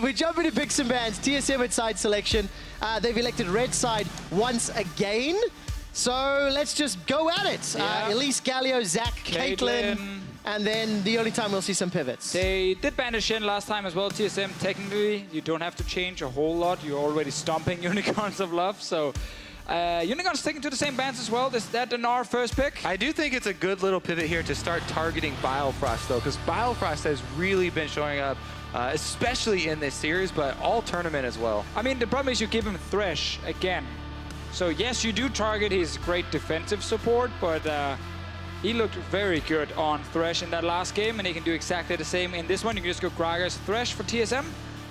We jump into picks and bans. TSM at side selection. They've elected red side once again. So let's just go at it. Yeah. Elise, Galio, Zach, Caitlyn. And then the only time we'll see some pivots. They did ban a Shin last time as well, TSM. Technically, you don't have to change a whole lot. You're already stomping Unicorns of Love. So Unicorns sticking to the same bans as well. Is that an R first pick? I do think it's a good little pivot here to start targeting Bilefrost, though, because Bilefrost has really been showing up, especially in this series, but all tournament as well. I mean, the problem is you give him Thresh again. So yes, you do target his great defensive support, but he looked very good on Thresh in that last game, and he can do exactly the same in this one. You can just go Gragas Thresh for TSM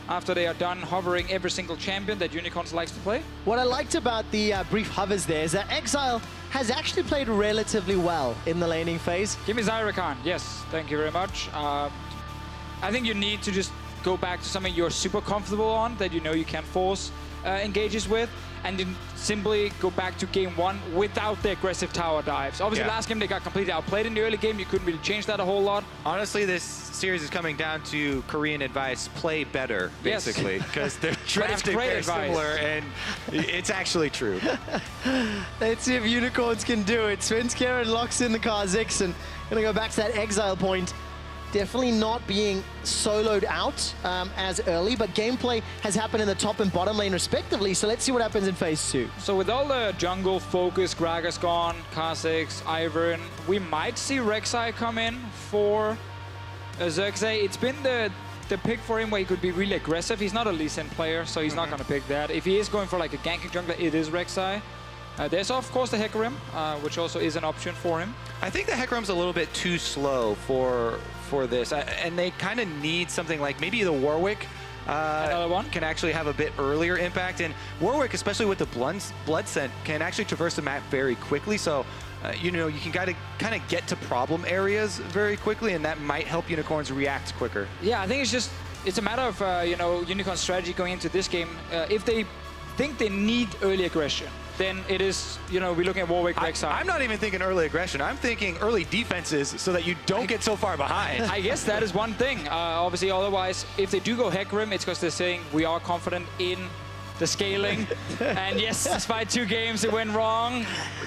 after they are done hovering every single champion that Unicorns likes to play. What I liked about the brief hovers there is that Exile has actually played relatively well in the laning phase. Give me Zyrakan. Yes, thank you very much. I think you need to just go back to something you're super comfortable on, that you know you can force engages with, and then simply go back to game one without the aggressive tower dives. Obviously, last game they got completely outplayed in the early game. You couldn't really change that a whole lot. Honestly, this series is coming down to Korean advice: play better, basically, because they're drafting very similar, and it's actually true. Let's see if Unicorns can do it. Svenskeren locks in the Kha'Zix, and gonna go back to that Exile point. Definitely not being soloed out as early, but gameplay has happened in the top and bottom lane respectively, so let's see what happens in phase 2. So with all the jungle focus, Gragas gone, Kha'Zix, Ivern, we might see Rek'Sai come in for Xerxes. It's been the pick for him where he could be really aggressive. He's not a Lee Sin player, so he's not going to pick that. If he is going for like a ganking jungler, it is Rek'Sai. There's of course the Hecarim, which also is an option for him. I think the Hecarim's a little bit too slow for this, and they kind of need something like maybe the Warwick. Another one can actually have a bit earlier impact, and Warwick, especially with the blood scent, can actually traverse the map very quickly. So you know, you can kind of get to problem areas very quickly, and that might help Unicorns react quicker. Yeah, I think it's a matter of you know, Unicorn's strategy going into this game. If they think they need early aggression, then it is, you know, we're looking at Warwick Rek'Sai. I'm not even thinking early aggression. I'm thinking early defenses so that you don't get so far behind. I guess that is one thing. Obviously, otherwise, if they do go Hecarim, it's because they're saying we are confident in the scaling. And yes, despite 2 games it went wrong,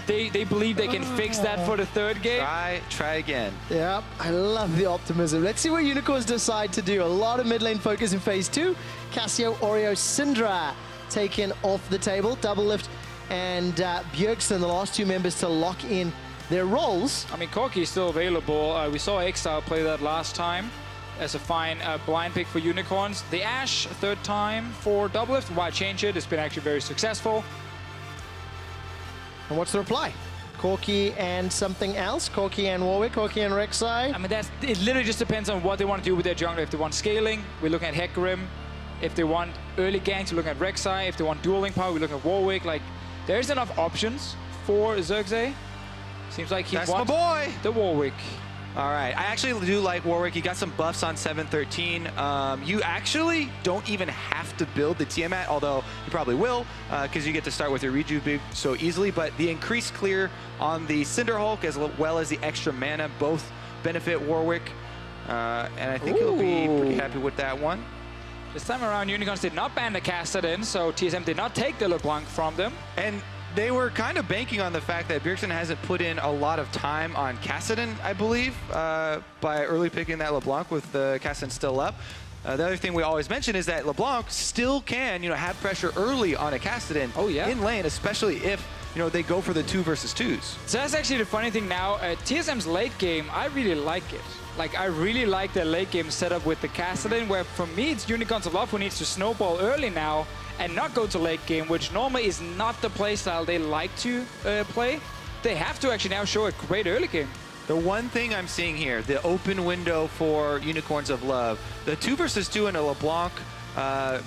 they believe they can fix that for the 3rd game. Try again. Yep, I love the optimism. Let's see what Unicorns decide to do. A lot of mid lane focus in phase 2. Cassio, Oreo, Syndra taken off the table. Double Lift and Bjergsen, the last 2 members to lock in their roles. I mean, Corki is still available. We saw Exile play that last time as a fine blind pick for Unicorns. The Ashe, 3rd time for Double Lift. Why change it? It's been actually very successful. And what's the reply? Corki and something else? Corki and Warwick, Corki and Rek'Sai? I mean, it literally just depends on what they want to do with their jungler. If they want scaling, we're looking at Hecarim. If they want early ganks, we're looking at Rek'Sai. If they want dueling power, we're looking at Warwick. Like, there's enough options for Xerxes. Seems like he wants the Warwick. All right, I actually do like Warwick. He got some buffs on 713. You actually don't even have to build the Tiamat, although you probably will, because you get to start with your Rejuve so easily. But the increased clear on the Cinder Hulk, as well as the extra mana, both benefit Warwick. And I think he'll be pretty happy with that one. This time around, Unicorns did not ban the Kassadin, so TSM did not take the LeBlanc from them. And they were kind of banking on the fact that Bjergsen hasn't put in a lot of time on Kassadin, I believe, by early picking that LeBlanc with the Kassadin still up. The other thing we always mention is that LeBlanc still can, you know, have pressure early on a Kassadin in lane, especially if, you know, they go for the 2 versus 2s. So that's actually the funny thing now. TSM's late game, I really like it. Like, I really like their late game setup with the Kassadin, where for me it's Unicorns of Love who needs to snowball early now and not go to late game, which normally is not the playstyle they like to play. They have to actually now show a great early game. The one thing I'm seeing here, the open window for Unicorns of Love, the 2 versus 2 in a LeBlanc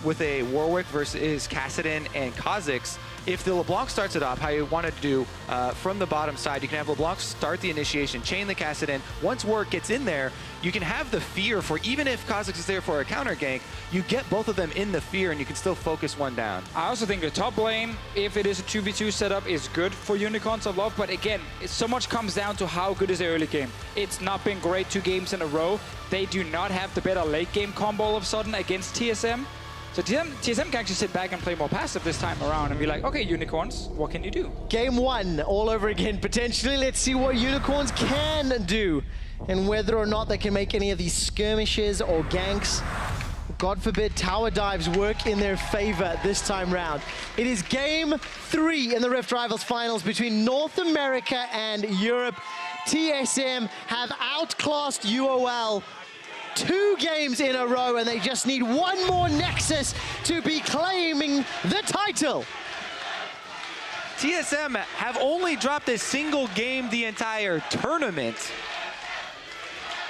with a Warwick versus Kassadin and Kha'Zix, if the LeBlanc starts it off, how you want to do from the bottom side, you can have LeBlanc start the initiation, chain the Kassadin. Once Warwick gets in there, you can have the fear for, even if Kha'Zix is there for a counter gank, you get both of them in the fear and you can still focus one down. I also think the top lane, if it is a 2v2 setup, is good for Unicorns of Love. But again, so much comes down to how good is the early game. It's not been great 2 games in a row. They do not have the better late game combo all of a sudden against TSM. So TSM can actually sit back and play more passive this time around and be like, okay, Unicorns, what can you do? Game 1 all over again, potentially. Let's see what Unicorns can do and whether or not they can make any of these skirmishes or ganks. God forbid tower dives work in their favor this time round. It is game 3 in the Rift Rivals finals between North America and Europe. TSM have outclassed UOL 2 games in a row, and they just need one more Nexus to be claiming the title. TSM have only dropped a single game the entire tournament,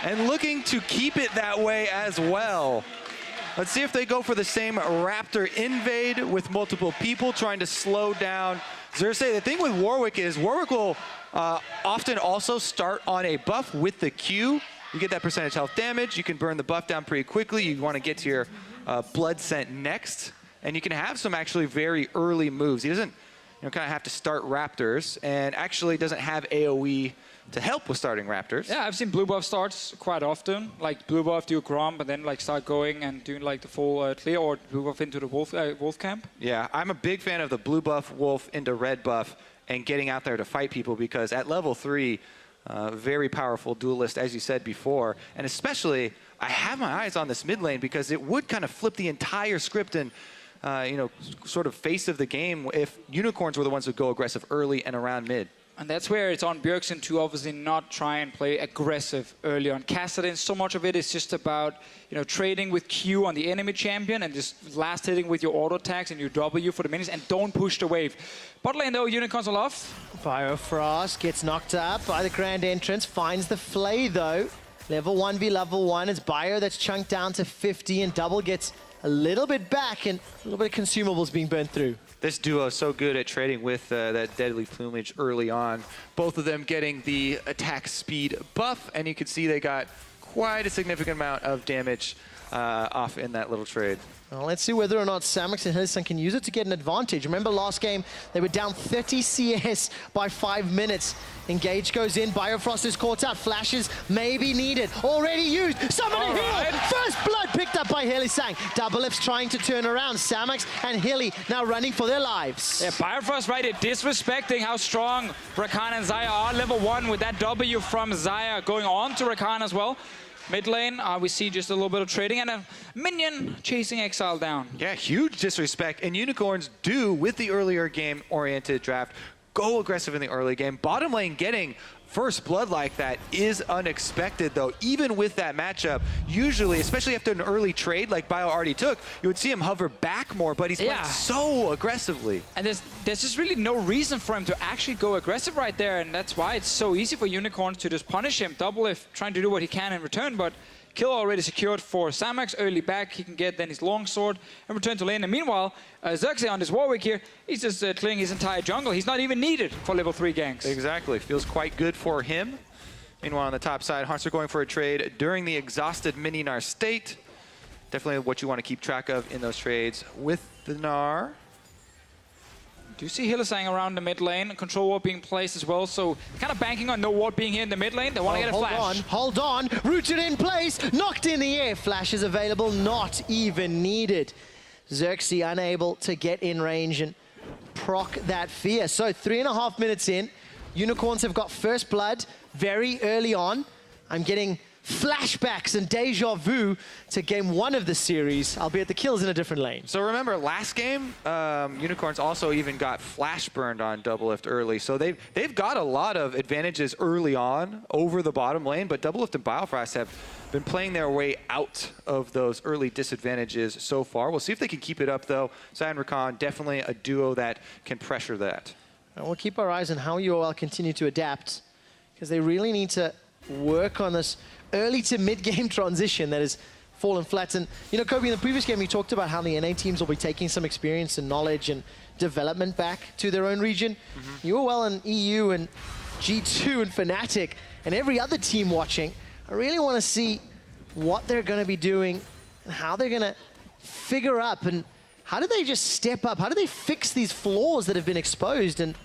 and looking to keep it that way as well. Let's see if they go for the same Raptor invade with multiple people trying to slow down Xerxes. The thing with Warwick is Warwick will often also start on a buff with the Q. You get that percentage health damage. You can burn the buff down pretty quickly. You want to get to your blood scent next. And you can have some actually very early moves. He doesn't kind of have to start Raptors, and actually doesn't have AoE to help with starting Raptors. Yeah, I've seen blue buff starts quite often. Like blue buff, do a Grom, but then like start going and doing like the full clear, or blue buff into the wolf camp. Yeah, I'm a big fan of the blue buff wolf into red buff and getting out there to fight people, because at level 3, very powerful duelist, as you said before. And especially, I have my eyes on this mid lane because it would kind of flip the entire script and sort of face of the game if Unicorns were the ones who go aggressive early and around mid. And that's where it's on Bjergsen to obviously not try and play aggressive early on. Kassadin, so much of it is just about trading with Q on the enemy champion and just last hitting with your auto attacks and your W for the minions, and don't push the wave. Bot lane though, Unicorns are off. Biofrost gets knocked up by the Grand Entrance, finds the Flay though. Level 1 v level 1, it's Bio that's chunked down to 50, and Double gets a little bit back, and a little bit of consumables being burned through. This duo is so good at trading with that deadly plumage early on. Both of them getting the attack speed buff, and you can see they got quite a significant amount of damage off in that little trade. Well, let's see whether or not Samux and Hillsong can use it to get an advantage. Remember last game, they were down 30 CS by 5 minutes. Engage goes in, Biofrost is caught out, flashes may be needed. Already used, somebody heal! First blood picked up by Hillsong. Double Lips trying to turn around. Samux and Hilly now running for their lives. Yeah, Biofrost right here, disrespecting how strong Rakan and Xayah are. Level 1 with that W from Xayah going on to Rakan as well. Mid lane, we see just a little bit of trading and a minion chasing Exile down. Yeah, huge disrespect. And Unicorns do, with the earlier game-oriented draft, go aggressive in the early game. Bottom lane getting first blood like that is unexpected, though. Even with that matchup, usually, especially after an early trade like Bio already took, you would see him hover back more, but he's playing so aggressively. And there's just really no reason for him to actually go aggressive right there, and that's why it's so easy for Unicorns to just punish him. Double if trying to do what he can in return, but kill already secured for Samax. Early back, he can get then his longsword and return to lane. And meanwhile, Xerxes on this Warwick here, he's just clearing his entire jungle. He's not even needed for level 3 ganks. Exactly. Feels quite good for him. Meanwhile, on the top side, Hearts are going for a trade during the exhausted mini Gnar state. Definitely what you want to keep track of in those trades with the Gnar. Do you see Hillsong around the mid lane? Control ward being placed as well, so kind of banking on no ward being here in the mid lane. They want to get a flash. Hold on, rooted in place, knocked in the air. Flash is available, not even needed. Xerxes unable to get in range and proc that fear. So 3.5 minutes in, Unicorns have got first blood very early on. I'm getting flashbacks and deja vu to game 1 of the series, albeit the kill's in a different lane. So remember, last game, Unicorns also even got flash burned on Doublelift early. So they've got a lot of advantages early on over the bottom lane, but Doublelift and Biofrost have been playing their way out of those early disadvantages so far. We'll see if they can keep it up, though. Xayah and Rakan, definitely a duo that can pressure that. And we'll keep our eyes on how UOL continue to adapt, because they really need to work on this early to mid-game transition that is fallen flat. And, you know, Kobe, in the previous game, you talked about how the NA teams will be taking some experience and knowledge and development back to their own region. UOL and EU and G2 and Fnatic and every other team watching, I really want to see what they're going to be doing and how they're going to figure up and how do they just step up? How do they fix these flaws that have been exposed? And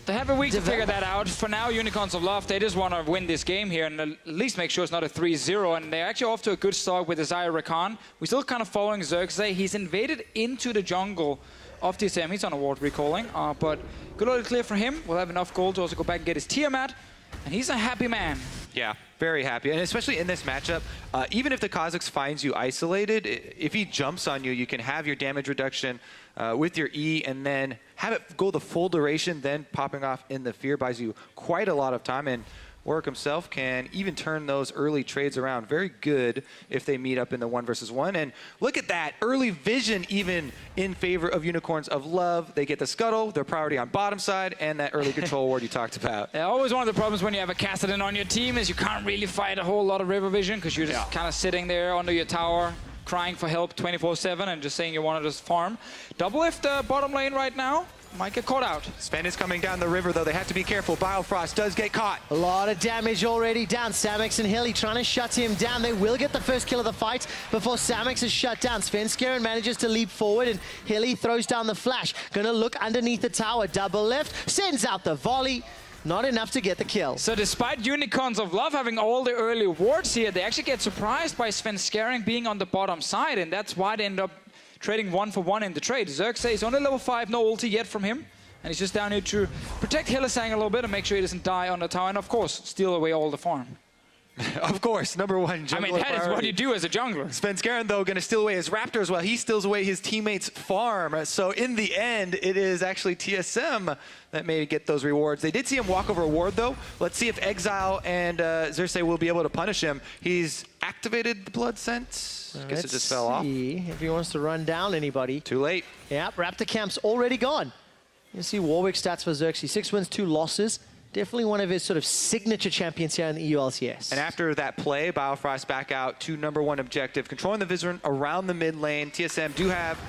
they have a week to figure that out. For now, Unicorns of Love, they just want to win this game here and at least make sure it's not a 3-0. And they're actually off to a good start with Desire Rakan. We're still kind of following Xerxes. He's invaded into the jungle of TSM. He's on a ward recalling, but good order clear for him. We'll have enough gold to also go back and get his Tiamat. And he's a happy man. Yeah, very happy. And especially in this matchup, even if the Kha'Zix finds you isolated, if he jumps on you, you can have your damage reduction with your E and then have it go the full duration, then popping off in the Fear buys you quite a lot of time. And Warwick himself can even turn those early trades around. Very good if they meet up in the 1 versus 1. And look at that, early vision even in favor of Unicorns of Love. They get the scuttle, their priority on bottom side, and that early control ward you talked about. Yeah, always one of the problems when you have a Kassadin on your team is you can't really fight a whole lot of river vision because you're just kind of sitting there under your tower, crying for help 24/7 and just saying you want to just farm. Double F the bottom lane right now. Might get caught out. Sven is coming down the river, though. They have to be careful. Biofrost does get caught. a lot of damage already down. Samix and Hilly trying to shut him down. They will get the first kill of the fight before Samix is shut down. Svenskeren manages to leap forward and Hilly throws down the flash. Gonna look underneath the tower. Double left, sends out the volley. Not enough to get the kill. So despite Unicorns of Love having all the early wards here, they actually get surprised by Svenskeren being on the bottom side, and that's why they end up trading 1-for-1 in the trade. Xerxes is only level 5, no ulti yet from him. And he's just down here to protect Hylissang a little bit and make sure he doesn't die on the tower. And of course, steal away all the farm. Of course, number one jungler. I mean, that is what you do as a jungler. Svenskeren, though, going to steal away his Raptors while he steals away his teammates' farm. So in the end, it is actually TSM that may get those rewards. They did see him walk over a ward, though. Let's see if Exile and Xerxes will be able to punish him. He's activated the blood scent. I guess it just fell off. If he wants to run down anybody. Too late. Yeah, Raptor camp's already gone. You see Warwick stats for Xerxes. 6 wins, 2 losses. Definitely one of his sort of signature champions here in the EULCS. And after that play, Biofrost back out to #1 objective, controlling the Vizier around the mid lane. TSM do have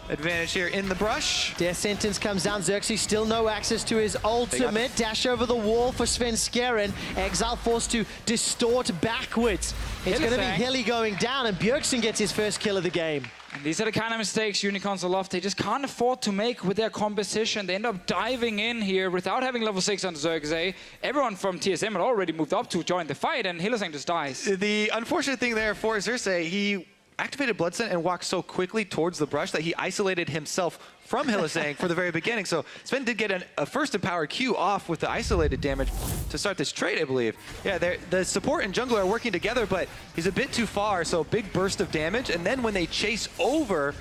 advantage here in the brush. Death sentence comes down. Xerxes still no access to his ultimate. Dash over the wall for Svenskeren. Exile forced to distort backwards. It's going to be Hilly going down, and Bjergsen gets his first kill of the game. And these are the kind of mistakes Unicorns of Love they just can't afford to make with their composition. They end up diving in here without having level 6 on Xerxes. Everyone from TSM had already moved up to join the fight, and Hylissang just dies. The unfortunate thing there for Xerxes, he activated Blood Scent and walked so quickly towards the brush that he isolated himself from Hylissang for the very beginning. So Sven did get a first empowered Q off with the isolated damage to start this trade, I believe. Yeah, the support and jungler are working together, but he's a bit too far, so big burst of damage. And then when they chase over,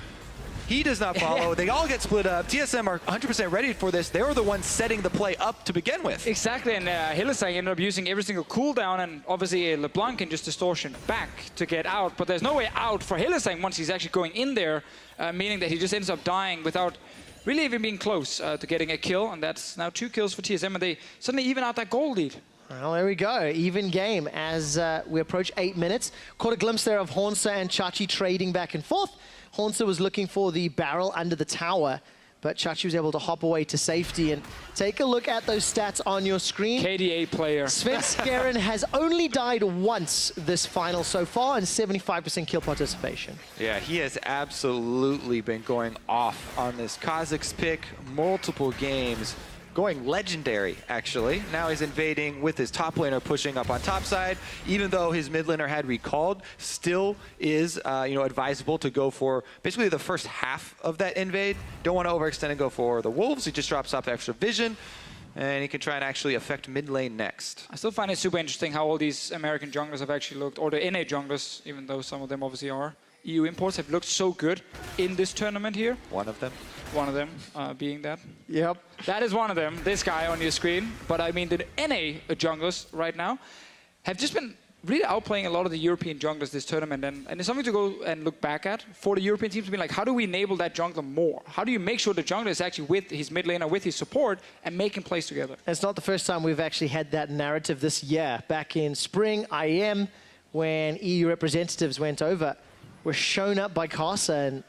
he does not follow. They all get split up. TSM are 100% ready for this. They were the ones setting the play up to begin with. Exactly, and Hylissang ended up using every single cooldown, and obviously LeBlanc can just distortion back to get out. But there's no way out for Hylissang once he's actually going in there, meaning that he just ends up dying without really even being close to getting a kill. And that's now 2 kills for TSM, and they suddenly even out that gold lead. Well, there we go. Even game as we approach 8 minutes. Caught a glimpse there of Hornsa and Chachi trading back and forth. Hornsa was looking for the barrel under the tower, but Chachi was able to hop away to safety. And take a look at those stats on your screen. KDA player. Svenskeren has only died once this final so far, and 75% kill participation. Yeah, he has absolutely been going off on this Kha'Zix pick. Multiple games. Going legendary, actually. Now he's invading with his top laner pushing up on top side. Even though his mid laner had recalled, still is advisable to go for basically the first half of that invade. Don't want to overextend and go for the wolves. He just drops off extra vision, and he can try and actually affect mid lane next. I still find it super interesting how all these American junglers have actually looked, or the NA junglers, even though some of them obviously are. EU imports have looked so good in this tournament here. One of them. One of them being that. Yep. That is one of them, this guy on your screen. But I mean, the NA junglers right now have just been really outplaying a lot of the European junglers this tournament. And it's something to go and look back at for the European teams to be like, how do we enable that jungler more? How do you make sure the jungler is actually with his mid laner, with his support, and making plays together? It's not the first time we've actually had that narrative this year. Back in spring, IEM, when EU representatives went over were shown up by Casa, and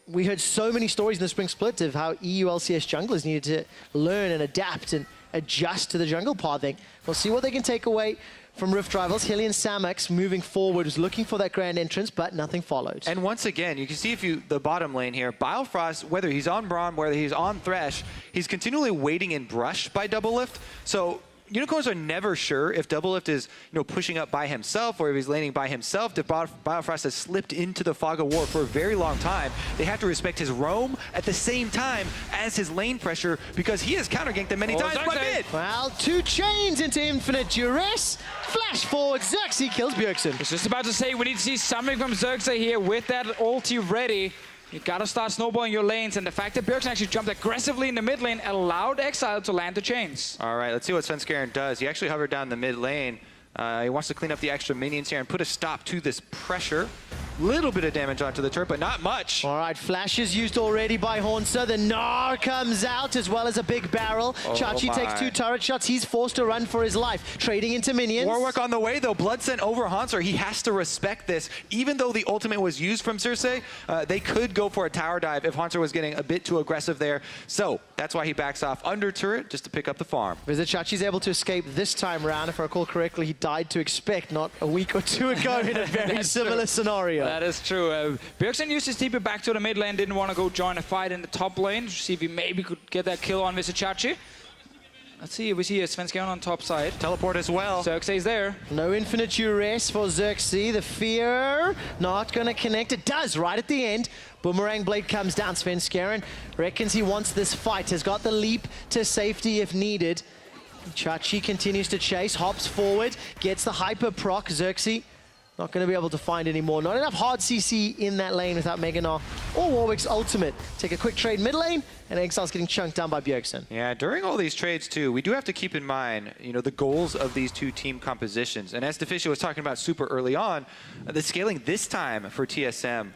we heard so many stories in the spring split of how EU LCS junglers needed to learn and adapt and adjust to the jungle pathing. We'll see what they can take away from Rift Rivals. Hilly and Samex moving forward was looking for that grand entrance, but nothing followed. And once again, you can see the bottom lane here, Biofrost, whether he's on Braum, whether he's on Thresh, he's continually waiting in brush by Doublelift. So Unicorns are never sure if Doublelift is, pushing up by himself or if he's laning by himself. If Biofrost has slipped into the Fog of War for a very long time, they have to respect his roam at the same time as his lane pressure because he has counter-ganked them many times by mid. Well, 2 chains into infinite duress. Flash forward, Xerxes kills Bjergsen. I was just about to say, we need to see something from Xerxes here with that ulti ready. You gotta start snowballing your lanes, and the fact that Bjergsen actually jumped aggressively in the mid lane allowed Exile to land the chains. All right, let's see what Svenskeren does. He actually hovered down the mid lane. He wants to clean up the extra minions here and put a stop to this pressure. Little bit of damage onto the turret, but not much. All right, flash is used already by Hornster. The Gnar comes out as well as a big barrel. Chachi takes 2 turret shots. He's forced to run for his life. Trading into minions. Warwick on the way, though. Blood sent over Haunter. He has to respect this. Even though the ultimate was used from Circe, they could go for a tower dive if Haunter was getting a bit too aggressive there. So that's why he backs off under turret just to pick up the farm. Visit Chachi's able to escape this time round. If I recall correctly, he died to expect not a week or 2 ago in a very similar scenario. That is true. Bjergsen used his TP back to the mid lane, didn't want to go join a fight in the top lane, see if he maybe could get that kill on Visichachi. Let's see if we see a Svenskeren on top side. Teleport as well. Xerxes there. No infinite duress for Xerxes. The fear not going to connect. It does right at the end. Boomerang Blade comes down. Svenskeren reckons he wants this fight. Has got the leap to safety if needed. Chachi continues to chase, hops forward, gets the hyper proc. Xerxes not going to be able to find any more. Not enough hard CC in that lane without Mega Gnar or Warwick's ultimate. Take a quick trade mid lane, and Exile's getting chunked down by Bjergsen. Yeah, during all these trades too, we do have to keep in mind, the goals of these 2 team compositions. And as Deficio was talking about super early on, the scaling this time for TSM,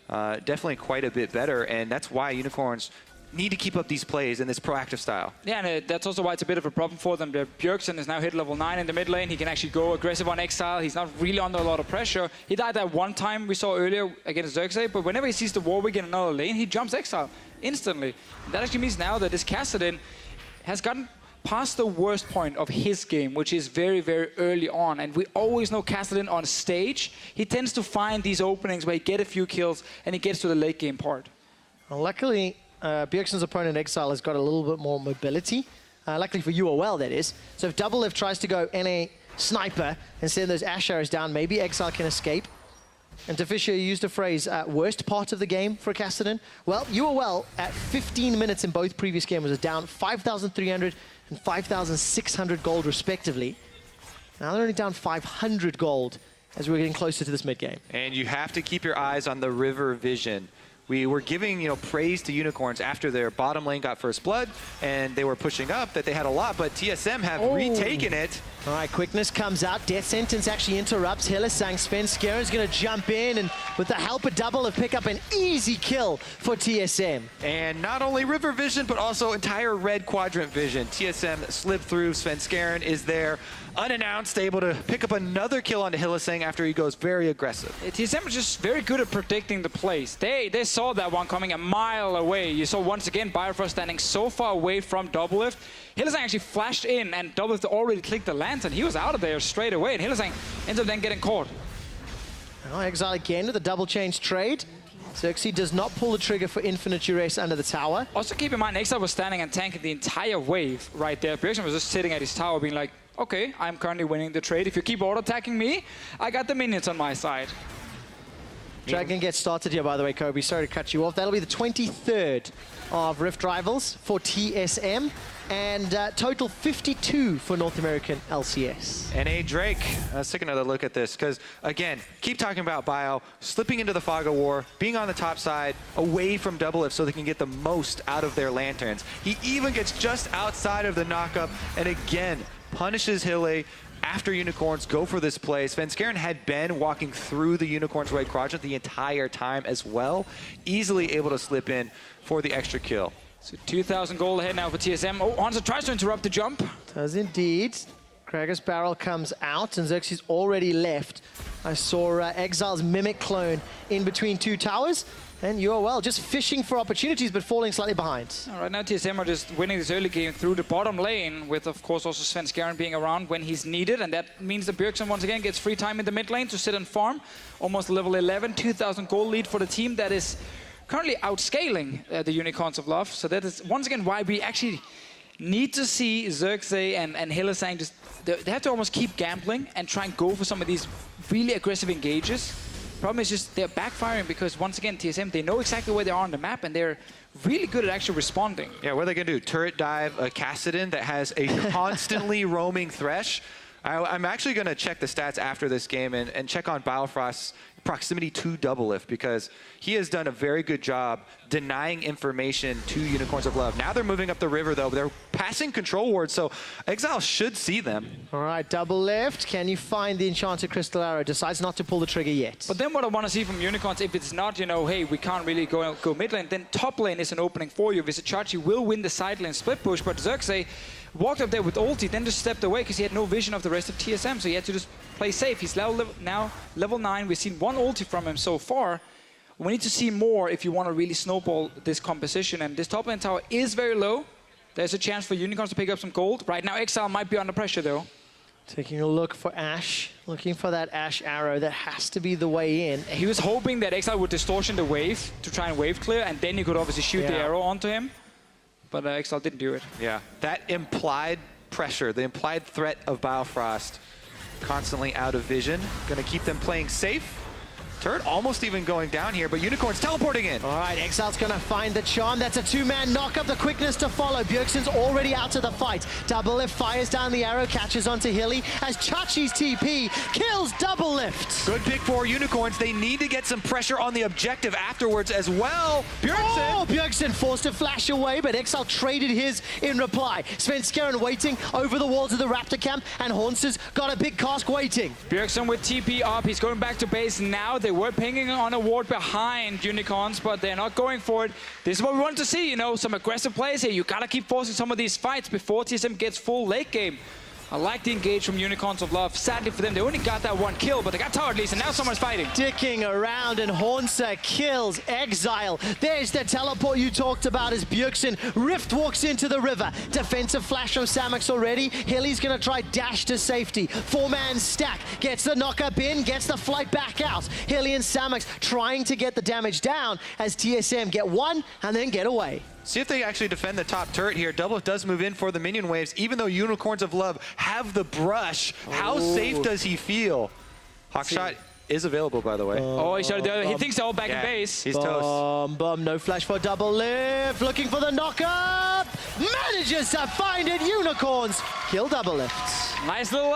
definitely quite a bit better, and that's why Unicorns need to keep up these plays in this proactive style. Yeah, and that's also why it's a bit of a problem for them. Bjergsen is now hit level 9 in the mid lane. He can actually go aggressive on Exile. He's not really under a lot of pressure. He died that one time we saw earlier against Xerxes, but whenever he sees the Warwick in another lane, he jumps Exile instantly. That actually means now that this Kassadin has gotten past the worst point of his game, which is very, very early on. And we always know Kassadin on stage, he tends to find these openings where he gets a few kills and he gets to the late game part. Well, luckily, Bjergsen's opponent Exile has got a little bit more mobility. Luckily for UOL, that is. So if Doublelift tries to go NA sniper and send those Ash arrows down, maybe Exile can escape. And Deficio used the phrase, worst part of the game for Kassadin. Well, UOL at 15 minutes in both previous games was down 5,300 and 5,600 gold respectively. Now they're only down 500 gold as we're getting closer to this mid game. And you have to keep your eyes on the river vision. We were giving, praise to Unicorns after their bottom lane got first blood, and they were pushing up that they had a lot, but TSM have retaken it. All right, quickness comes out. Death Sentence actually interrupts Hillisang. Svenskeren's going to jump in, and with the help of Doublelift, pick up an easy kill for TSM. And not only river vision, but also entire red quadrant vision. TSM slipped through. Svenskeren is there, unannounced, able to pick up another kill onto Hillisang after he goes very aggressive. TSM is just very good at predicting the plays. They saw that one coming a mile away. You saw once again Biofrost standing so far away from Doublelift. Hillisang actually flashed in, and Doublelift already clicked the lantern. He was out of there straight away, and Hillisang ends up then getting caught. Oh, Exile again with a double change trade. Xerxes does not pull the trigger for infinite duress under the tower. Also keep in mind, Exile was standing and tanking the entire wave right there. Bjergsen was just sitting at his tower being like, okay, I'm currently winning the trade. If you keep auto-attacking me, I got the minions on my side. Dragon gets started here, by the way, Kobe. Sorry to cut you off. That'll be the 23rd of Rift Rivals for TSM, and total 52 for North American LCS. NA Drake, let's take another look at this, because again, keep talking about Bio, slipping into the Fog of War, being on the top side, away from Doublelift so they can get the most out of their lanterns. He even gets just outside of the knockup, and again, punishes Hille. After Unicorns go for this play, Svenskeren had been walking through the Unicorns' right quadrant the entire time as well, easily able to slip in for the extra kill. So 2,000 gold ahead now for TSM. Oh, Hansa tries to interrupt the jump. Does indeed. Gragas barrel comes out, and Xerxes already left. I saw Exile's Mimic clone in between two towers, and UOL just fishing for opportunities, but falling slightly behind. Right now, TSM are just winning this early game through the bottom lane, with, of course, also Svenskeren being around when he's needed, and that means that Bjergsen once again gets free time in the mid lane to sit and farm. Almost level 11, 2,000 gold lead for the team that is currently outscaling the Unicorns of Love. So that is, once again, why we actually need to see Xerxes and Hylissang just... They have to almost keep gambling and try and go for some of these really aggressive engages. Problem is just they're backfiring because, once again, TSM, they know exactly where they are on the map, and they're really good at actually responding. Yeah, what are they going to do? Turret dive a Kassadin that has a constantly roaming Thresh? I'm actually going to check the stats after this game and check on Biofrost's proximity to Doublelift, because he has done a very good job denying information to Unicorns of Love. Now they're moving up the river, though. They're passing control wards, so Exile should see them. All right, Doublelift. Can you find the Enchanted Crystal Arrow? Decides not to pull the trigger yet. But then what I want to see from Unicorns, if it's not, you know, hey, we can't really go mid lane, then top lane is an opening for you. Visitachi will win the side lane split push, but Xerxes walked up there with ulti, then just stepped away because he had no vision of the rest of TSM, so he had to just play safe. He's now level 9. We've seen one ulti from him so far. We need to see more if you want to really snowball this composition, and this top lane tower is very low. There's a chance for Unicorns to pick up some gold. Right now, Exile might be under pressure, though. Taking a look for Ashe, looking for that Ashe arrow. That has to be the way in. He was hoping that Exile would distortion the wave to try and wave clear, and then you could obviously shoot the arrow onto him. But Exile didn't do it. Yeah, that implied pressure, the implied threat of Biofrost, constantly out of vision. Going to keep them playing safe. Turret almost even going down here, but Unicorn's teleporting in. All right, Exile's going to find the charm. That's a two-man knock-up, the quickness to follow. Bjergsen's already out to the fight. Doublelift fires down the arrow, catches onto Hilly as Chachi's TP kills Doublelift. Good pick for Unicorns. They need to get some pressure on the objective afterwards as well. Bjergsen! Oh, Bjergsen forced to flash away, but Exile traded his in reply. Svenskeren waiting over the walls of the Raptor camp, and Hornster's got a big cask waiting. Bjergsen with TP up. He's going back to base now. They were pinging on a ward behind Unicorns, but they're not going for it. This is what we want to see, you know, some aggressive plays here. You gotta keep forcing some of these fights before TSM gets full late game. I like the engage from Unicorns of Love. Sadly for them, they only got that one kill, but they got tower at least, and now someone's fighting. Dicking around, and Hornster kills Exile. There's the teleport you talked about as Bjergsen. Rift walks into the river. Defensive flash from Samux already. Hilly's gonna try dash to safety. Four-man stack. Gets the knock-up in, gets the flight back out. Hilly and Samux trying to get the damage down as TSM get one and then get away. See if they actually defend the top turret here. Doublelift does move in for the minion waves, even though Unicorns of Love have the brush. How safe does he feel? Hawkshot is available, by the way. He thinks they're all back in base. He's toast. No flash for Doublelift. Looking for the knock-up. Manages to find it. Unicorns kill Doublelift. Nice little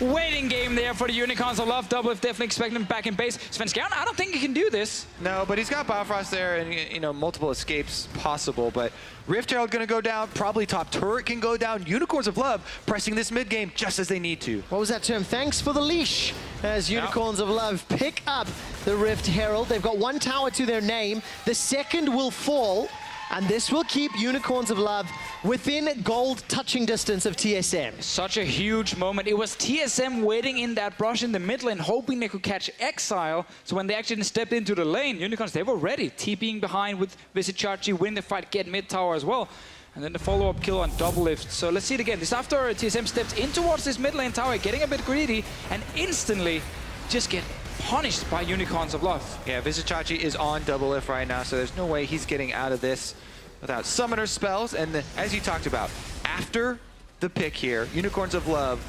waiting game there for the Unicorns of Love. Doublelift definitely expecting him back in base. Svenskeren, I don't think he can do this. No, but he's got Biofrost there, and you know, multiple escapes possible. But Rift Herald going to go down. Probably top turret can go down. Unicorns of Love pressing this mid game just as they need to. What was that term? Thanks for the leash. As Unicorns of Love pick up the Rift Herald. They've got one tower to their name. The second will fall, and this will keep Unicorns of Love within gold touching distance of TSM. Such a huge moment. It was TSM waiting in that brush in the mid lane, hoping they could catch Exile. So when they actually stepped into the lane, Unicorns, they were ready. TPing behind with Visitachi, win the fight, get mid tower as well. And then the follow-up kill on Doublelift. So let's see it again. This after TSM steps in towards this mid lane tower, getting a bit greedy, and instantly just get punished by Unicorns of Love. Yeah, Visitachi is on Doublelift right now, so there's no way he's getting out of this without summoner spells. And as you talked about, after the pick here, Unicorns of Love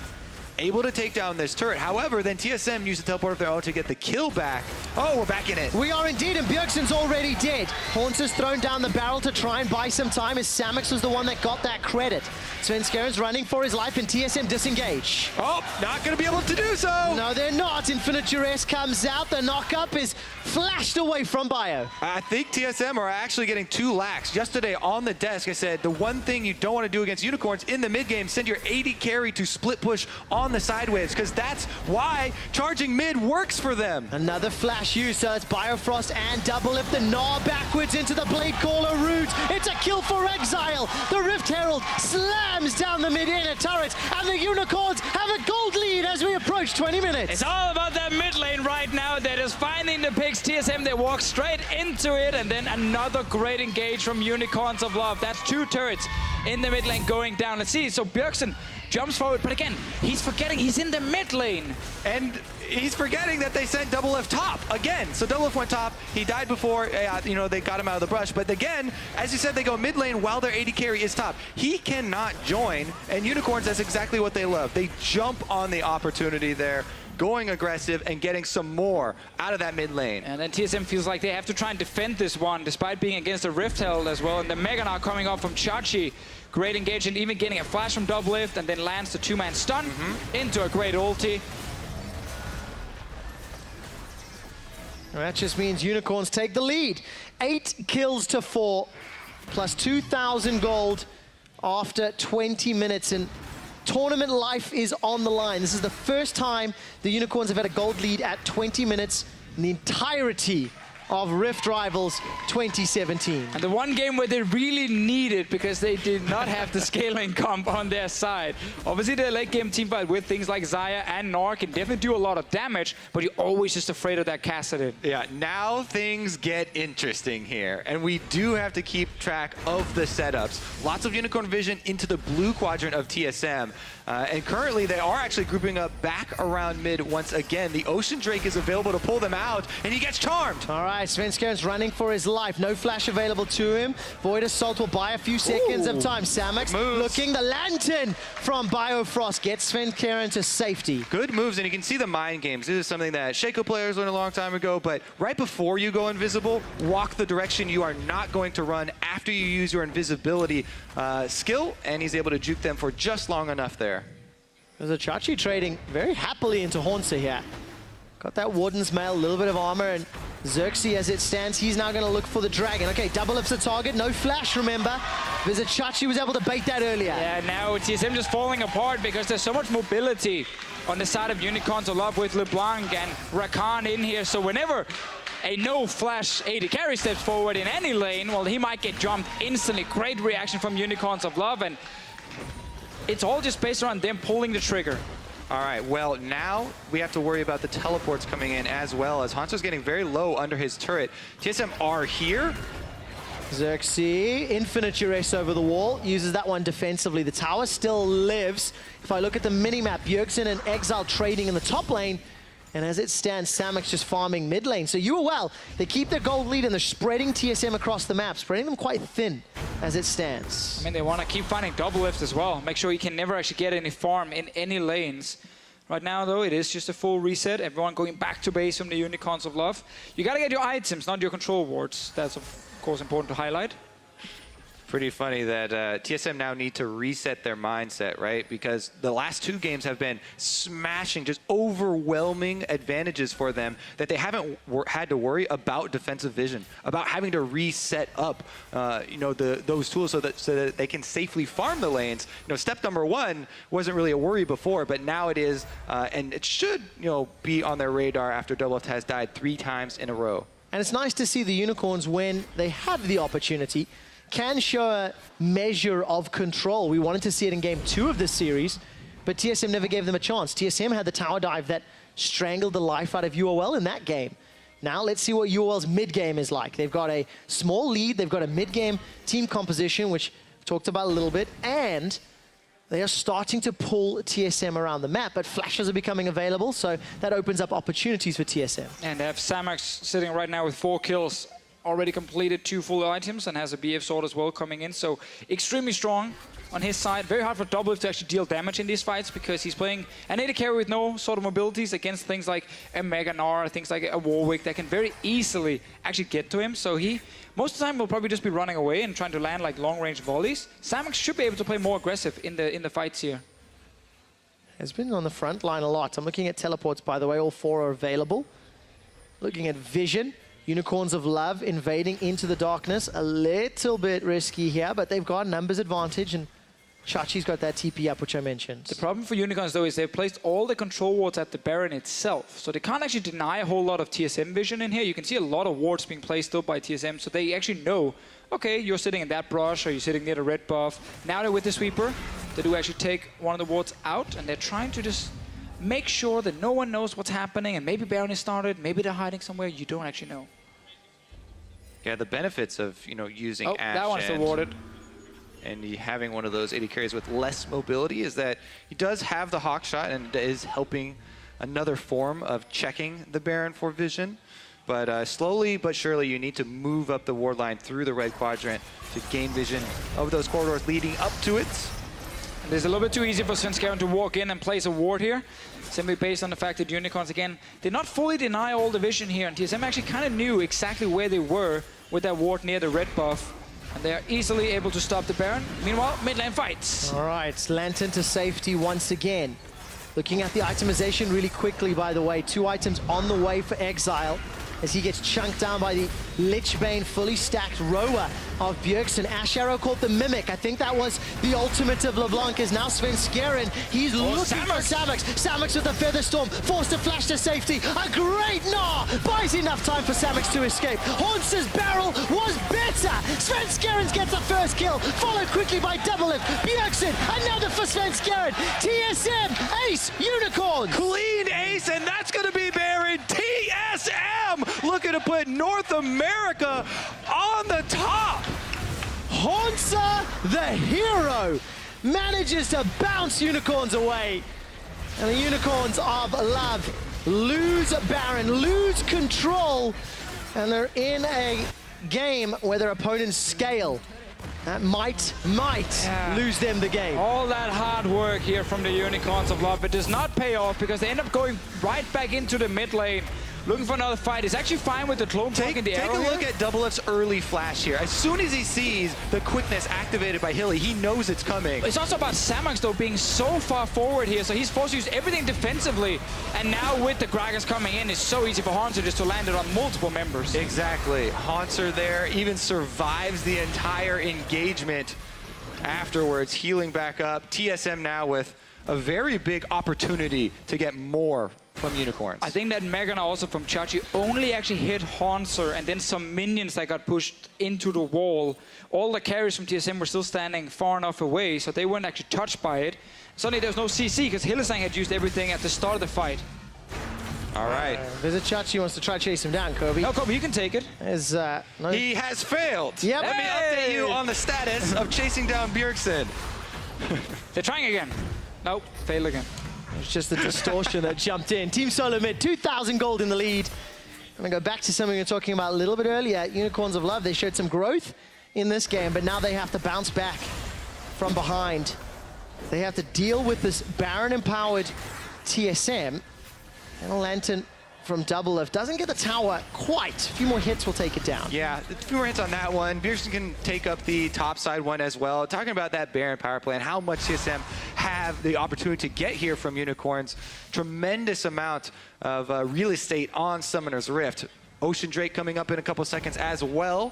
able to take down this turret. However, then TSM used the teleport of their own to get the kill back. Oh, we're back in it. We are indeed, and Bjergsen's already dead. Hornster's thrown down the barrel to try and buy some time as Samux was the one that got that credit. Svenskeren's running for his life, and TSM disengage. Oh, not going to be able to do so. No, they're not. Infinite Duress comes out. The knock-up is flashed away from Bio. I think TSM are actually getting too lax. Yesterday on the desk, I said the one thing you don't want to do against Unicorns in the mid game, send your AD carry to split push on on the side waves, because that's why charging mid works for them. Another flash use, so it's Biofrost and double lift the gnaw backwards into the Blade Caller route. It's a kill for Exile. The Rift Herald slams down the mid-inner turret, and the Unicorns have a gold lead as we approach 20 minutes. It's all about that mid lane right now. They're just finding the picks. TSM, they walk straight into it, and then another great engage from Unicorns of Love. That's 2 turrets in the mid lane going down. Let's see, so Bjergsen jumps forward, but again, he's forgetting he's in the mid lane. And he's forgetting that they sent Double F top again. So Double F went top. He died before, you know, they got him out of the brush. But again, as you said, they go mid lane while their AD carry is top. He cannot join, and Unicorns, that's exactly what they love. They jump on the opportunity there, going aggressive and getting some more out of that mid lane. And then TSM feels like they have to try and defend this one, despite being against a Rift Herald as well. And the Mega now coming off from Chachi. Great engage, and even getting a flash from Double Lift, and then lands the 2-man stun into a great ulti. That just means Unicorns take the lead. 8 kills to 4, plus 2,000 gold after 20 minutes. And tournament life is on the line. This is the first time the Unicorns have had a gold lead at 20 minutes in the entirety of Rift Rivals 2017. And the one game where they really need it, because they did not have the scaling comp on their side. Obviously, their late game teamfight with things like Xayah and Gnar can definitely do a lot of damage, but you're always just afraid of that Kassadin. Yeah, now things get interesting here, and we do have to keep track of the setups. Lots of Unicorn vision into the blue quadrant of TSM, and currently they are actually grouping up back around mid once again. The Ocean Drake is available to pull them out, and he gets charmed. All right, Svenskern's running for his life. No flash available to him. Void Assault will buy a few seconds of time. Samax looking, the lantern from Biofrost gets Svenskern to safety. Good moves, and you can see the mind games. This is something that Shaco players learned a long time ago, but right before you go invisible, walk the direction you are not going to run after you use your invisibility skill, and he's able to juke them for just long enough there. There's a Chachi trading very happily into Haunter here. Got that Warden's Mail, a little bit of armor, and Xerxes, as it stands, he's now going to look for the dragon. Okay, double ups the target, no flash, remember. Chachi was able to bait that earlier. Yeah, now TSM just falling apart because there's so much mobility on the side of Unicorns of Love with LeBlanc and Rakan in here. So whenever a no-flash AD carry steps forward in any lane, well, he might get jumped instantly. Great reaction from Unicorns of Love, and it's all just based around them pulling the trigger. All right, well, now we have to worry about the teleports coming in as well, as Hanzo's getting very low under his turret. TSM are here. Xerxes, infinite duress over the wall, uses that one defensively. The tower still lives. If I look at the minimap, Bjergsen and Exile trading in the top lane, and as it stands, Samax just farming mid lane. So UOL, they keep their gold lead and they're spreading TSM across the map, spreading them quite thin as it stands. I mean, they want to keep finding double lifts as well. Make sure you can never actually get any farm in any lanes. Right now, though, it is just a full reset. Everyone going back to base from the Unicorns of Love. You got to get your items, not your control wards. That's, of course, important to highlight. Pretty funny that TSM now need to reset their mindset, right? Because the last 2 games have been smashing, just overwhelming advantages for them that they haven't had to worry about defensive vision, about having to reset up, you know, those tools so that they can safely farm the lanes. You know, step number 1 wasn't really a worry before, but now it is, and it should, you know, be on their radar after Double has died 3 times in a row. And it's nice to see the Unicorns, when they have the opportunity, can show a measure of control. We wanted to see it in game 2 of this series, but TSM never gave them a chance. TSM had the tower dive that strangled the life out of UOL in that game. Now let's see what UOL's mid-game is like. They've got a small lead, they've got a mid-game team composition, which we've talked about a little bit, and they are starting to pull TSM around the map, but flashes are becoming available, so that opens up opportunities for TSM. And they have Samax sitting right now with 4 kills. Already completed 2 full items and has a BF sword as well coming in. So extremely strong on his side. Very hard for Double Lift to actually deal damage in these fights, because he's playing an AD carry with no sort of mobilities against things like a Mega Gnar, things like a Warwick that can very easily actually get to him. So he, most of the time, will probably just be running away and trying to land like long-range volleys. Samax should be able to play more aggressive in the fights here. Has been on the front line a lot. I'm looking at teleports, by the way. All 4 are available. Looking at vision. Unicorns of Love invading into the darkness. A little bit risky here, but they've got numbers advantage, and Chachi's got that TP up, which I mentioned. The problem for Unicorns, though, is they've placed all the control wards at the Baron itself. So they can't actually deny a whole lot of TSM vision in here. You can see a lot of wards being placed still by TSM, so they actually know, okay, you're sitting in that brush, or you're sitting near the red buff. Now they're with the sweeper. They do actually take one of the wards out, and they're trying to just make sure that no one knows what's happening, and maybe Baron is started, maybe they're hiding somewhere, you don't actually know. Yeah, the benefits of, using Ashe that one's awarded. And having one of those AD carries with less mobility is that he does have the Hawk Shot and is helping another form of checking the Baron for vision. But slowly but surely, you need to move up the ward line through the red quadrant to gain vision of those corridors leading up to it. And it's a little bit too easy for Svenskeren to walk in and place a ward here, simply based on the fact that Unicorns, again, did not fully deny all the vision here, and TSM actually kind of knew exactly where they were with that ward near the red buff. And they are easily able to stop the Baron. Meanwhile, mid lane fights. All right, Lantern to safety once again. Looking at the itemization really quickly, by the way. 2 items on the way for Exile as he gets chunked down by the Lichbane fully stacked rower of Bjergsen. Ashe Arrow called the Mimic. I think that was the ultimate of LeBlanc. Is now Svenskeren. He's looking for Samux. Samux with a Feather Storm, forced to flash to safety. A great Gnaw buys enough time for Samux to escape. Hauntz's barrel was better. Svenskeren gets the first kill, followed quickly by Double Lift. Bjergsen, another for Svenskeren. TSM, ace, Unicorn. Clean ace, and that's going to be Baron. TSM looking to put North America on the top. Hauntzer, the hero, manages to bounce Unicorns away. And the Unicorns of Love lose Baron, lose control, and they're in a game where their opponents scale. That might lose them the game. All that hard work here from the Unicorns of Love, it does not pay off because they end up going right back into the mid lane. Looking for another fight. He's actually fine with the clone poke in the arrow. Take a look at Double F's early flash here. As soon as he sees the quickness activated by Hilly, he knows it's coming. It's also about Samux, though, being so far forward here, so he's forced to use everything defensively. And now with the Gragas coming in, it's so easy for Haunter just to land it on multiple members. Exactly. Haunter there even survives the entire engagement afterwards, healing back up. TSM now with a very big opportunity to get more from Unicorns. I think that Megana also from Chachi only actually hit Haunter and then some minions that got pushed into the wall. All the carries from TSM were still standing far enough away, so they weren't actually touched by it. Suddenly there's no CC because Hylissang had used everything at the start of the fight. All right. Visit Chachi wants to try to chase him down, Kobe. No, Kobe, you can take it. No. He has failed. Yep. Let me update you on the status of chasing down Bjergsen. They're trying again. Nope, fail again. It's just the distortion that jumped in. Team SoloMid, 2,000 gold in the lead. I'm going to go back to something we were talking about a little bit earlier. Unicorns of Love, they showed some growth in this game, but now they have to bounce back from behind. They have to deal with this Baron-empowered TSM. And a Lantern from Double F doesn't get the tower quite. A few more hits will take it down. Yeah, a few more hits on that one. Bjergsen can take up the top side one as well. Talking about that Baron power play and how much TSM have the opportunity to get here from Unicorns. Tremendous amount of real estate on Summoner's Rift. Ocean Drake coming up in a couple seconds as well.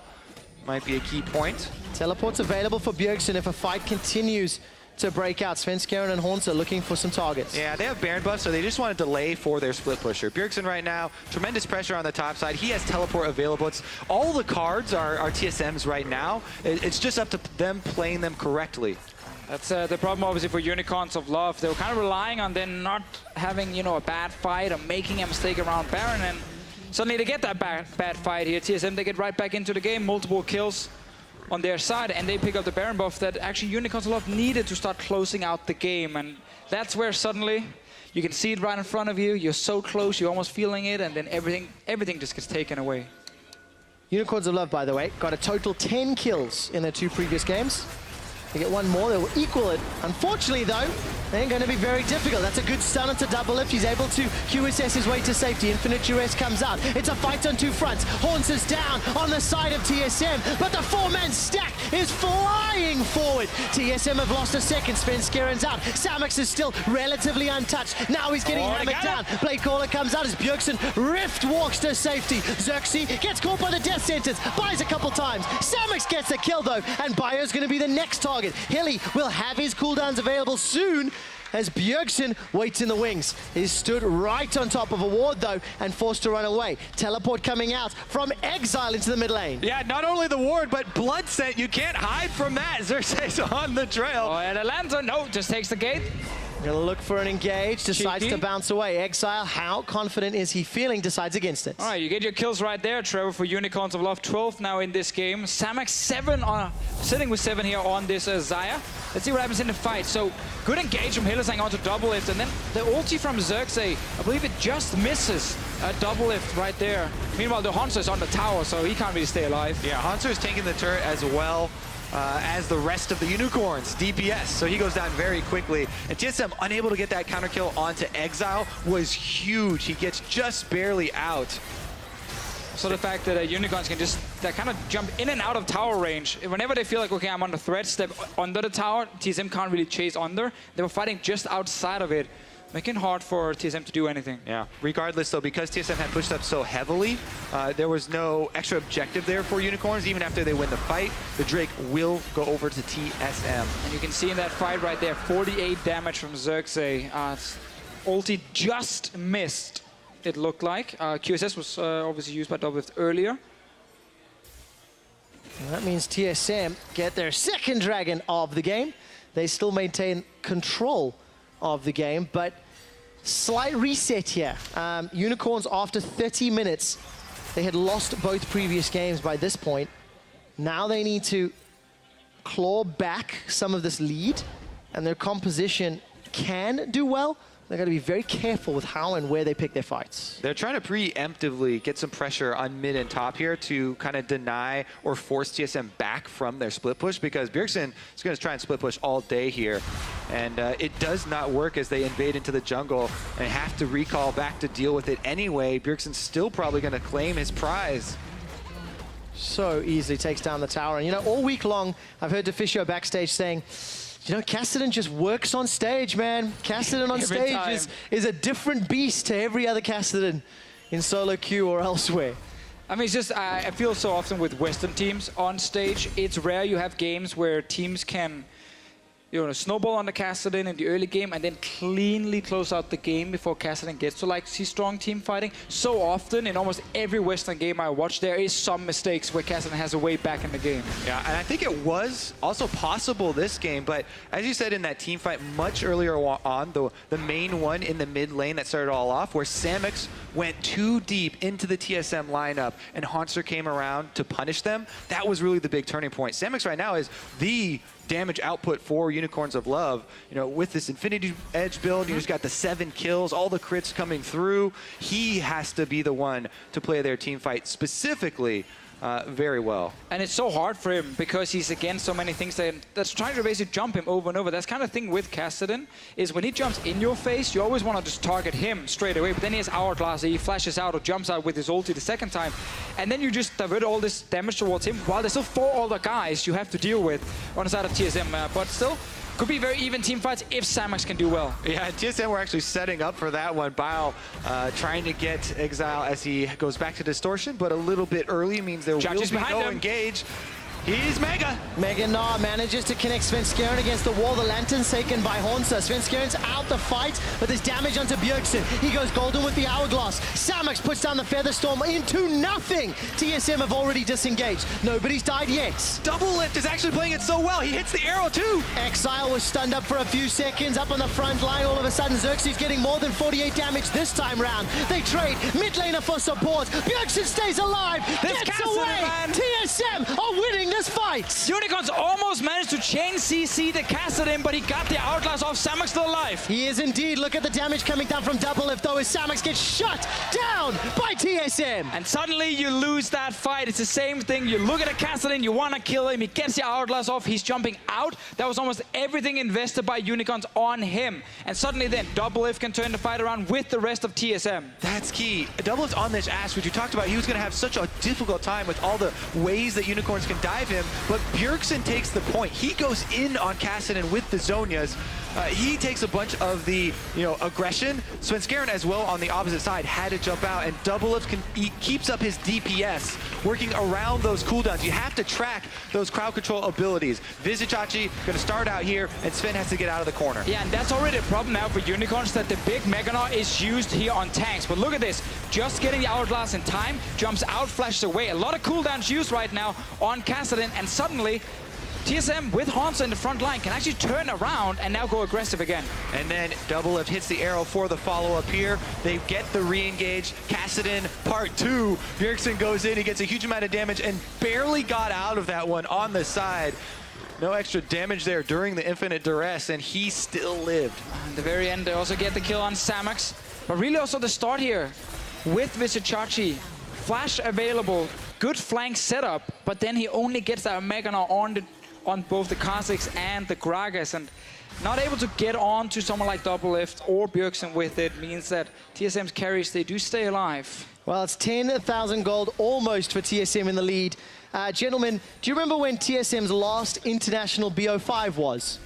Might be a key point. Teleport's available for Bjergsen if a fight continues to break out. Svenskeren and Haunter looking for some targets. Yeah, they have Baron buffs, so they just want to delay for their split pusher. Bjergsen right now, tremendous pressure on the top side. He has teleport available. All the cards are TSM's right now. It's just up to them playing them correctly. That's the problem, obviously, for Unicorns of Love. They were kind of relying on them not having, a bad fight or making a mistake around Baron, and suddenly they get that bad fight here. TSM, they get right back into the game, multiple kills on their side, and they pick up the Baron buff that actually Unicorns of Love needed to start closing out the game. And that's where suddenly you can see it right in front of you. You're so close, you're almost feeling it, and then everything just gets taken away. Unicorns of Love, by the way, got a total 10 kills in their 2 previous games. They get one more, they will equal it. Unfortunately, though, they ain't going to be very difficult. That's a good stun onto Double Lift. He's able to QSS his way to safety. Infinite Duress comes out. It's a fight on 2 fronts. Hauntz's down on the side of TSM, but the 4-man stack is flying forward. TSM have lost a second. Svenskeren's out. Samux is still relatively untouched. Now he's getting hammered down. Blade Caller comes out as Bjergsen Rift walks to safety. Xerxes gets caught by the death sentence, buys a couple times. Samux gets a kill, though, and Bio's going to be the next target target. Hilly will have his cooldowns available soon as Bjergsen waits in the wings. He stood right on top of a ward, though, and forced to run away. Teleport coming out from Exile into the mid lane. Yeah, not only the ward, but blood scent. You can't hide from that. Xerxes on the trail. Oh, and Atlanta, no, just takes the gate. Gonna look for an engage, decides Cheeky. to bounce away. Exile, how confident is he feeling? Decides against it. All right, you get your kills right there, Trevor, for Unicorns of Love. 12 now in this game. Samax sitting with 7 here on this Xayah. Let's see what happens in the fight. So, good engage from Hylissang onto double lift, and then the ulti from Xerxes, I believe it just misses a double lift right there. Meanwhile, the Hanzo's on the tower, so he can't really stay alive. Yeah, Hanzo is taking the turret as well as the rest of the Unicorns, DPS. So he goes down very quickly. And TSM unable to get that counter kill onto Exile was huge. He gets just barely out. So the fact that Unicorns can just kind of jump in and out of tower range. Whenever they feel like, okay, I'm under threat, step under the tower, TSM can't really chase under. They were fighting just outside of it, making it hard for TSM to do anything. Yeah. Regardless, though, because TSM had pushed up so heavily, there was no extra objective there for Unicorns. Even after they win the fight, the Drake will go over to TSM. And you can see in that fight right there, 48 damage from Xerxes. Ulti just missed, it looked like. QSS was obviously used by Doublelift earlier. And that means TSM get their second dragon of the game. They still maintain control of the game, but slight reset here. Unicorns, after 30 minutes, they had lost both previous games by this point. Now they need to claw back some of this lead, and their composition can do well. They've got to be very careful with how and where they pick their fights. They're trying to preemptively get some pressure on mid and top here to kind of deny or force TSM back from their split push, because Bjergsen is going to try and split push all day here. And it does not work as they invade into the jungle and have to recall back to deal with it anyway. Bjergsen's still probably going to claim his prize. So easily takes down the tower. And, you know, all week long, I've heard Deficio backstage saying, you know, Cassidy just works on stage, man. Cassidy on stage is a different beast to every other Cassidy in solo queue or elsewhere. I mean, it's just, I feel so often with Western teams on stage, it's rare you have games where teams can, you know, snowball on the Cassidy in the early game and then cleanly close out the game before Cassidy gets to like see strong team fighting. So often in almost every Western game I watch, there is some mistakes where Cassidy has a way back in the game. Yeah, and I think it was also possible this game, but as you said in that team fight much earlier on, the main one in the mid lane that started all off, where Samix went too deep into the TSM lineup and Haunter came around to punish them, that was really the big turning point. Samix right now is the damage output for Unicorns of Love. You know, with this Infinity Edge build, you just got the 7 kills, all the crits coming through. He has to be the one to play their team fight specifically very well. And it's so hard for him because he's against so many things that's trying to basically jump him over and over. That's kind of thing with Cassidy, is when he jumps in your face, you always want to just target him straight away, but then he has Hourglass, he flashes out or jumps out with his ulti the second time, and then you just divert all this damage towards him while there's still 4 other guys you have to deal with on the side of TSM, but still, could be very even team fights if Samax can do well. Yeah, TSM were actually setting up for that one. Bio trying to get Exile as he goes back to Distortion, but a little bit early means there will be no engage. He's Mega. Mega Gnar manages to connect Svenskeren against the wall. The Lantern's taken by Hansa. Svenskeren's out the fight, but there's damage onto Bjergsen. He goes golden with the Hourglass. Samax puts down the Featherstorm into nothing. TSM have already disengaged. Nobody's died yet. Doublelift is actually playing it so well. He hits the arrow too. Exile was stunned up for a few seconds. Up on the front line, all of a sudden Xerxes getting more than 48 damage this time round. They trade mid laner for support. Bjergsen stays alive. Gets away. Man. TSM are winning this fight. Unicorns almost managed to chain CC the Cassidy, but he got the Hourglass off. Samax still alive. He is indeed. Look at the damage coming down from Doublelift, though, as Samax gets shut down by TSM. And suddenly you lose that fight. It's the same thing. You look at a Cassidy, you want to kill him. He gets the Hourglass off. He's jumping out. That was almost everything invested by Unicorns on him. And suddenly then, Doublelift can turn the fight around with the rest of TSM. That's key. Doublelift on this Ash, which you talked about, he was going to have such a difficult time with all the ways that Unicorns can dive him. But Bjergsen takes the point. He goes in on Cassidy with the Zhonya's. he takes a bunch of the aggression. Svenskeren as well on the opposite side had to jump out, and Doublelift keeps up his DPS, working around those cooldowns. You have to track those crowd control abilities. Vizicachi going to start out here, and Sven has to get out of the corner. Yeah, and that's already a problem now for Unicorns, that the big Meganar is used here on tanks. But look at this, just getting the Hourglass in time, jumps out, flashes away. A lot of cooldowns used right now on Kassadin, and suddenly TSM with Hansa in the front line can actually turn around and now go aggressive again. And then Doublelift hits the arrow for the follow-up here. They get the re-engage. Kassadin, part 2. Bjergsen goes in, he gets a huge amount of damage and barely got out of that one on the side. No extra damage there during the infinite duress, and he still lived. At the very end, they also get the kill on Samax. But really also the start here with Vizicachi. Flash available, good flank setup, but then he only gets that Meganar on both the Kha'Zix and the Gragas, and not able to get on to someone like Doublelift or Bjergsen with it means that TSM's carries, they do stay alive. Well, it's 10,000 gold almost for TSM in the lead. Gentlemen, do you remember when TSM's last international BO5 was?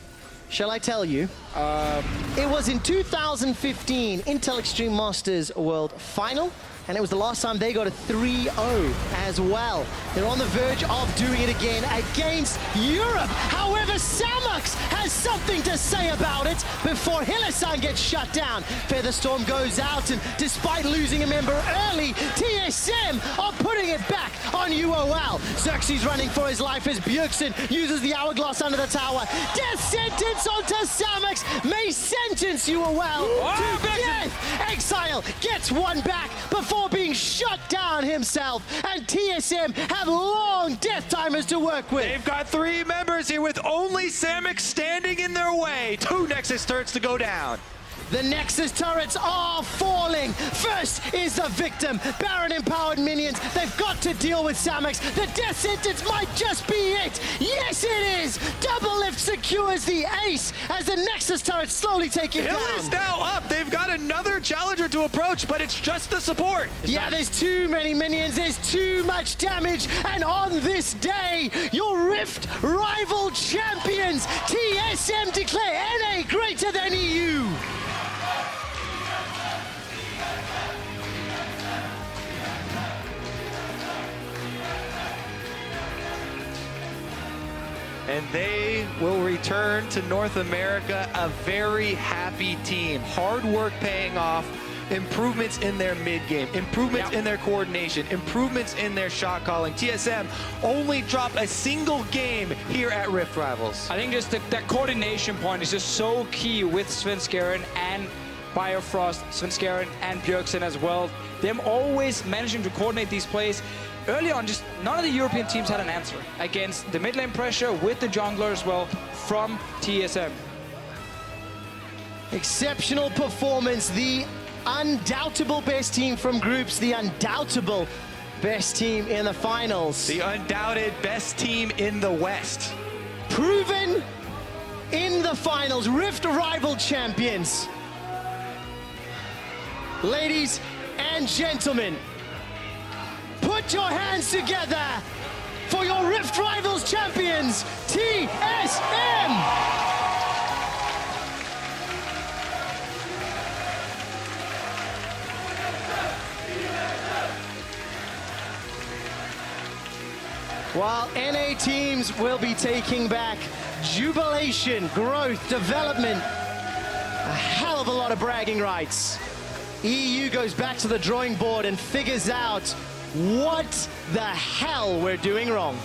Shall I tell you? It was in 2015 Intel Extreme Masters World Final, and it was the last time they got a 3-0 as well. They're on the verge of doing it again against Europe. However, Samax has something to say about it before Hillesan gets shut down. Featherstorm goes out, and despite losing a member early, TSM are putting it back on UOL. Xerxes running for his life as Bjergsen uses the Hourglass under the tower. Death sentence onto Samax may sentence UOL to death. Exile gets one back before being shut down himself, and TSM have long death timers to work with. They've got 3 members here with only Samax standing in their way. 2 Nexus turrets to go down. The Nexus turrets are falling. First is the victim. Baron-empowered minions. They've got to deal with Samax. The death sentence might just be it. Yes, it is. Doublelift secures the ace as the Nexus turrets slowly take him Hill down. is now up. They've got another challenger to approach, but it's just the support. Yeah, there's too many minions. There's too much damage. And on this day, your Rift rival champions, TSM, declare NA greater than EU. And they will return to North America a very happy team. Hard work paying off, improvements in their mid-game, improvements in their coordination, improvements in their shot calling. TSM only dropped a single game here at Rift Rivals. I think just that coordination point is just so key with Svenskeren and Biofrost, Svenskeren and Bjergsen as well. Them always managing to coordinate these plays. Early on, just none of the European teams had an answer against the mid lane pressure with the jungler as well from TSM. Exceptional performance. The undoubtable best team from groups. The undoubtable best team in the finals. The undoubted best team in the West. Proven in the finals. Rift rival champions. Ladies and gentlemen, put your hands together for your Rift Rivals champions, TSM! While NA teams will be taking back jubilation, growth, development, a hell of a lot of bragging rights. EU goes back to the drawing board and figures out what the hell we're doing wrong.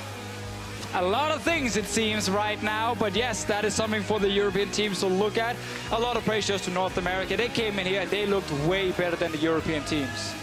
A lot of things, it seems, right now, but yes, that is something for the European teams to look at. A lot of praise goes to North America. They came in here and they looked way better than the European teams.